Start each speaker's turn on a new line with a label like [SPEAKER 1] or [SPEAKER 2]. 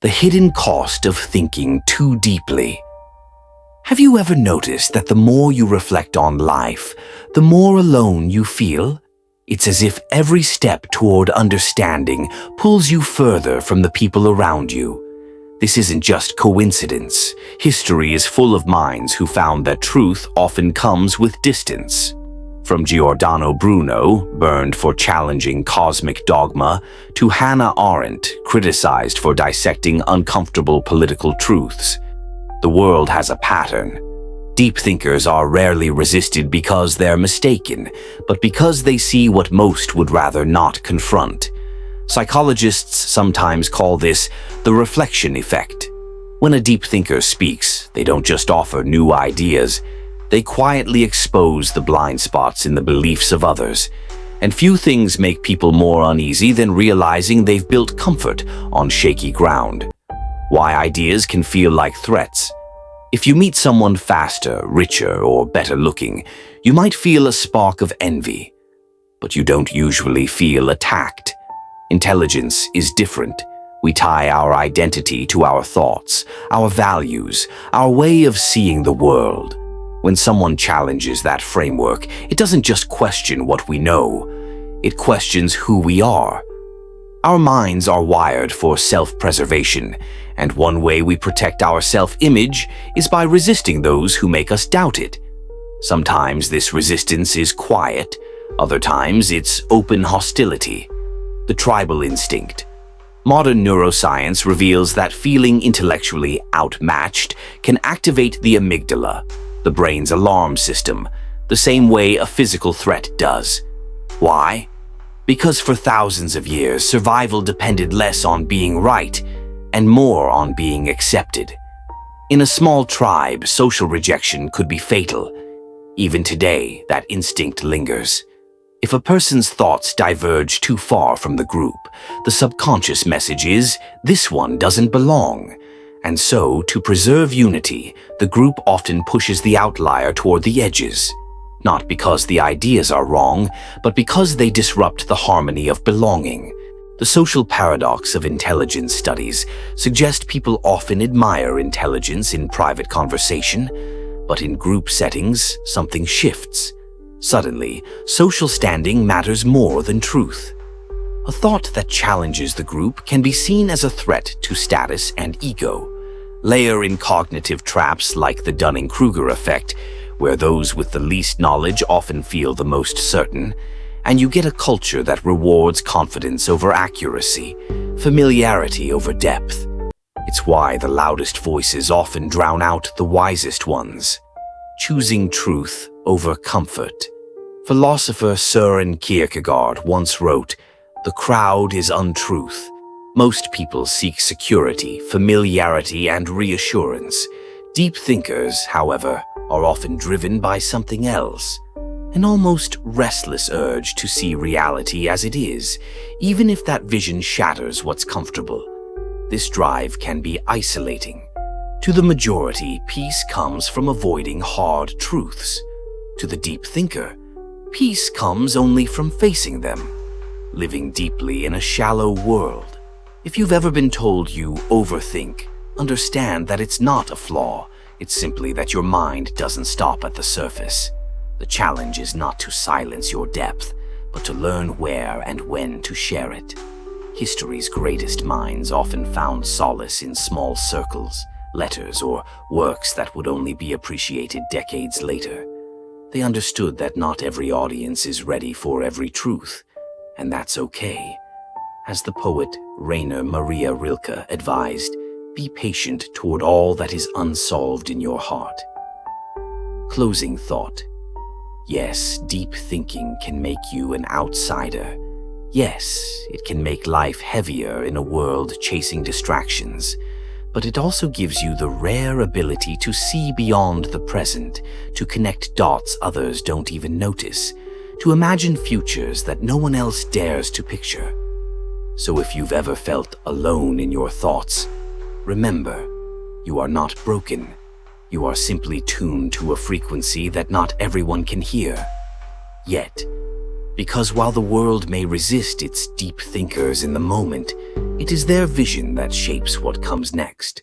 [SPEAKER 1] the hidden cost of thinking too deeply. Have you ever noticed that the more you reflect on life, the more alone you feel? It's as if every step toward understanding pulls you further from the people around you. This isn't just coincidence. History is full of minds who found that truth often comes with distance. From Giordano Bruno, burned for challenging cosmic dogma, to Hannah Arendt, criticized for dissecting uncomfortable political truths. The world has a pattern. Deep thinkers are rarely resisted because they're mistaken, but because they see what most would rather not confront. Psychologists sometimes call this the reflection effect. When a deep thinker speaks, they don't just offer new ideas. They quietly expose the blind spots in the beliefs of others. And few things make people more uneasy than realizing they've built comfort on shaky ground. Why ideas can feel like threats. If you meet someone faster, richer, or better looking, you might feel a spark of envy. But you don't usually feel attacked. Intelligence is different. We tie our identity to our thoughts, our values, our way of seeing the world. When someone challenges that framework, it doesn't just question what we know, it questions who we are. Our minds are wired for self-preservation, and one way we protect our self-image is by resisting those who make us doubt it. Sometimes this resistance is quiet, other times it's open hostility. The tribal instinct. Modern neuroscience reveals that feeling intellectually outmatched can activate the amygdala, the brain's alarm system, the same way a physical threat does. Why? Because for thousands of years, survival depended less on being right and more on being accepted. In a small tribe, social rejection could be fatal. Even today, that instinct lingers. If a person's thoughts diverge too far from the group, the subconscious message is, this one doesn't belong. And so, to preserve unity, the group often pushes the outlier toward the edges. Not because the ideas are wrong, but because they disrupt the harmony of belonging. The social paradox of intelligence studies suggest people often admire intelligence in private conversation, but in group settings, something shifts. Suddenly, social standing matters more than truth. A thought that challenges the group can be seen as a threat to status and ego. Layer in cognitive traps like the Dunning-Kruger effect, where those with the least knowledge often feel the most certain, and you get a culture that rewards confidence over accuracy, familiarity over depth. It's why the loudest voices often drown out the wisest ones. Choosing truth over comfort. Philosopher Søren Kierkegaard once wrote, "The crowd is untruth. Most people seek security, familiarity, and reassurance. Deep thinkers, however, are often driven by something else, an almost restless urge to see reality as it is, even if that vision shatters what's comfortable. This drive can be isolating. To the majority, peace comes from avoiding hard truths. To the deep thinker, peace comes only from facing them, living deeply in a shallow world. If you've ever been told you overthink, understand that it's not a flaw. It's simply that your mind doesn't stop at the surface. The challenge is not to silence your depth, but to learn where and when to share it. History's greatest minds often found solace in small circles, letters, or works that would only be appreciated decades later. They understood that not every audience is ready for every truth, and that's okay. As the poet Rainer Maria Rilke advised, be patient toward all that is unsolved in your heart. Closing thought. Yes, deep thinking can make you an outsider. Yes, it can make life heavier in a world chasing distractions. But it also gives you the rare ability to see beyond the present, to connect dots others don't even notice, to imagine futures that no one else dares to picture. So if you've ever felt alone in your thoughts, remember, you are not broken. You are simply tuned to a frequency that not everyone can hear. Yet, Because while the world may resist its deep thinkers in the moment, it is their vision that shapes what comes next.